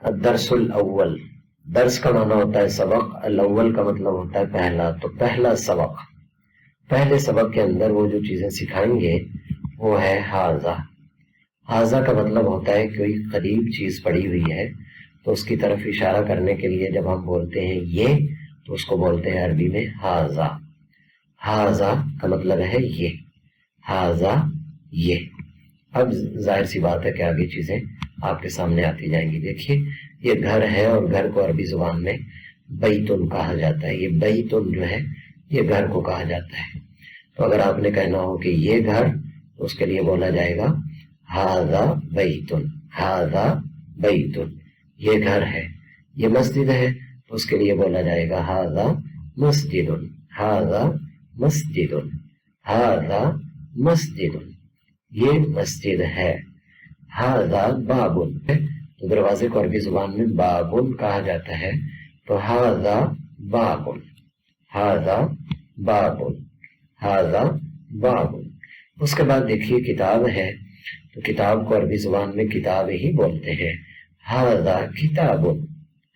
الدرس الاول، درس کا معنی ہوتا ہے سبق، الاول کا مطلب ہوتا ہے پہلا، تو پہلا سبق، پہلے سبق کے اندر وہ جو چیزیں سکھائیں گے وہ ہے حاذا۔ حاذا کا مطلب ہوتا ہے کوئی قریب چیز پڑی ہوئی ہے تو اس کی طرف اشارہ کرنے کے لیے جب ہم بولتے ہیں یہ تو اس کو بولتے ہیں عربی میں حاذا۔ حاذا کا مطلب ہے یہ، حاذا یہ۔ اب ظاہر سی بات ہے کہ آگے چیزیں آپ کے سامنے آتی جائیں گی۔ دیکھیے یہ گھر ہے اور گھر کو عربی زبان میں بیتن کہا جاتا ہے۔ یہ بیتن جو ہے یہ گھر کو کہا جاتا ہے۔ تو اگر آپ نے کہنا ہو کہ یہ گھر تو اس کے لیے بولا جائے گا ھذا بیتن، ھذا بیتن، یہ گھر ہے۔ یہ مسجد ہے تو اس کے لیے بولا جائے گا ھذا مسجد، ھذا مسجد، ھذا مسجد، یہ مسجد ہے۔ ھذا باب، تو دروازے کو عربی زبان میں بابن کہا جاتا ہے، تو ھذا بابن، ھذا بابن، ھذا بابن۔ اس کے بعد دیکھیے کتاب ہے تو کتاب کو عربی زبان میں کتاب ہی بولتے ہیں، ھذا کتاب،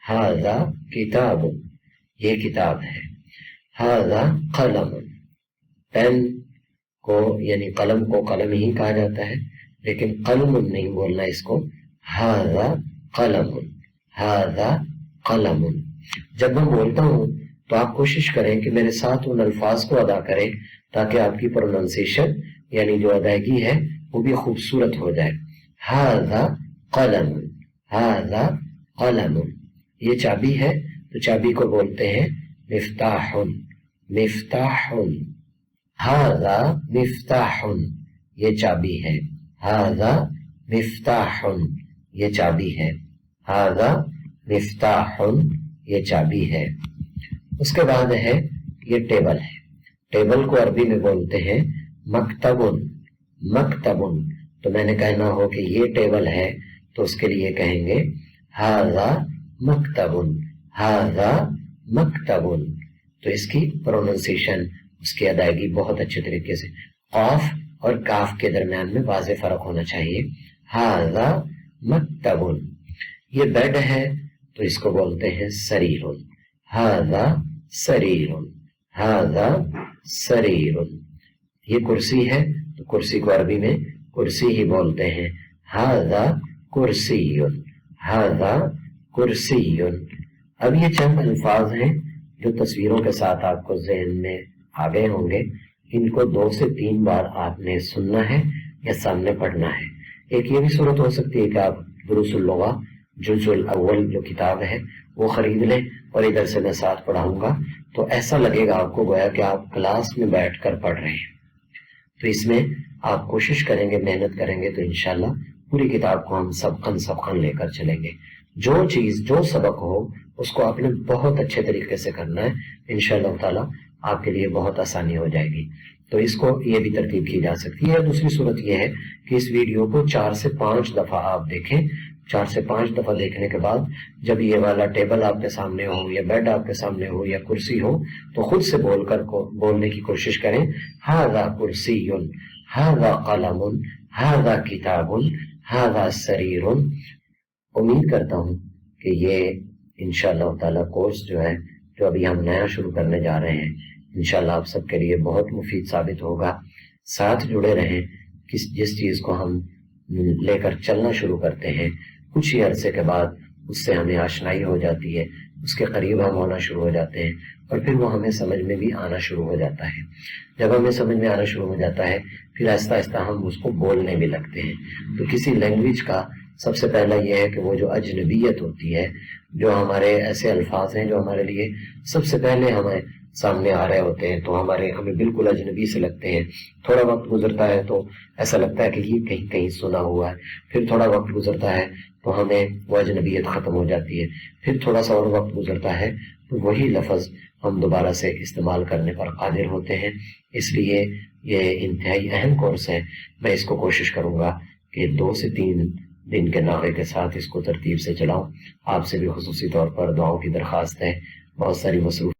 ھذا کتاب، یہ کتاب ہے۔ ھذا قلم، پین کو یعنی قلم کو قلم ہی کہا جاتا ہے، لیکن قلم نہیں بولنا اس کو، ھذا قلم، ھذا قلم۔ جب میں بولتا ہوں تو آپ کوشش کریں کہ میرے ساتھ ان الفاظ کو ادا کریں تاکہ آپ کی پروننسیشن یعنی جو ادائیگی ہے وہ بھی خوبصورت ہو جائے۔ ھذا قلم، ھذا قلم، یہ چابی ہے تو چابی کو بولتے ہیں مفتاح، مفتاح، ھذا مفتاح، یہ چابی ہے، ھذا مفتاح، یہ چابی ہے، ھذا مفتاح، یہ چابی ہے۔ اس کے بعد ہے یہ ٹیبل ہے، ٹیبل کو عربی میں بولتے ہیں مکتب، مکتب۔ تو میں نے کہنا ہو کہ یہ ٹیبل ہے تو اس کے لیے کہیں گے ھذا مکتب، ھذا مکتب۔ تو اس کی پروننسیشن، اس کی ادائیگی بہت اچھے طریقے سے، قاف اور کاف کے درمیان میں واضح فرق ہونا چاہیے، ھذا مکتب۔ یہ بیڈ ہے تو اس کو بولتے ہیں سریر، ھذا سریر، ھذا سریر۔ یہ کرسی ہے تو کرسی کو عربی میں کرسی ہی بولتے ہیں، ھذا کرسی، ھذا کرسی۔ اب یہ چند الفاظ ہیں جو تصویروں کے ساتھ آپ کو ذہن میں آ گئے ہوں گے، ان کو 2 سے 3 بار آپ نے سننا ہے یا سامنے پڑھنا ہے۔ ایک یہ بھی صورت ہو سکتی ہے کہ آپ دروس اللغہ جزء الاول جو کتاب ہے وہ خرید لیں اور ادھر سے میں ساتھ پڑھاؤں گا تو ایسا لگے گا آپ کو گویا کہ آپ کلاس میں بیٹھ کر پڑھ رہے ہیں۔ تو اس میں آپ کوشش کریں گے، محنت کریں گے تو انشاءاللہ پوری کتاب کو ہم سبقاً سبقاً لے کر چلیں گے۔ جو چیز جو سبق ہو اس کو آپ نے بہت اچھے طریقے سے کرنا ہے، انشاءاللہ تعالی آپ کے لیے بہت آسانی ہو جائے گی۔ تو اس کو یہ بھی ترتیب کی جا سکتی ہے۔ دوسری صورت یہ ہے کہ اس ویڈیو کو 4 سے 5 دفعہ آپ دیکھیں، 4 سے 5 دفعہ دیکھنے کے بعد جب یہ والا ٹیبل آپ کے سامنے ہو یا بیڈ آپ کے سامنے ہو یا کرسی ہو تو خود سے بولنے کی کوشش کریں، ھذا کرسی، ھذا قلم، ھذا کتاب، ھذا سریر۔ امید کرتا ہوں کہ یہ انشاءاللہ تعالی کورس جو ہے جو ابھی ہم نیا شروع کرنے جا رہے ہیں انشاءاللہ آپ سب کے لیے بہت مفید ثابت ہوگا۔ ساتھ جڑے رہیں، جس چیز کو ہم لے کر چلنا شروع کرتے ہیں کچھ ہی عرصے کے بعد اس سے ہمیں آشنائی ہو جاتی ہے، اس کے قریب ہم ہونا شروع ہو جاتے ہیں اور پھر وہ ہمیں سمجھ میں بھی آنا شروع ہو جاتا ہے۔ جب ہمیں سمجھ میں آنا شروع ہو جاتا ہے پھر آہستہ آہستہ ہم اس کو بولنے بھی لگتے ہیں۔ تو کسی لینگویج کا سب سے پہلا یہ ہے کہ وہ جو اجنبیت ہوتی ہے، جو ہمارے ایسے الفاظ ہیں جو ہمارے لیے سب سے پہلے ہمیں سامنے آ رہے ہوتے ہیں تو ہمیں بالکل اجنبی سے لگتے ہیں۔ تھوڑا وقت گزرتا ہے تو ایسا لگتا ہے کہ یہ کہیں کہیں سنا ہوا ہے، پھر تھوڑا وقت گزرتا ہے تو ہمیں وہ اجنبیت ختم ہو جاتی ہے، پھر تھوڑا سا اور وقت گزرتا ہے تو وہی لفظ ہم دوبارہ سے استعمال کرنے پر قادر ہوتے ہیں۔ اس لیے یہ انتہائی اہم کورس ہے۔ میں اس کو کوشش کروں گا کہ 2 سے 3 دن کے ناغے کے ساتھ اس کو ترتیب سے چلاؤں۔ آپ سے بھی خصوصی طور پر دعاؤں کی درخواست ہے، بہت ساری مصروف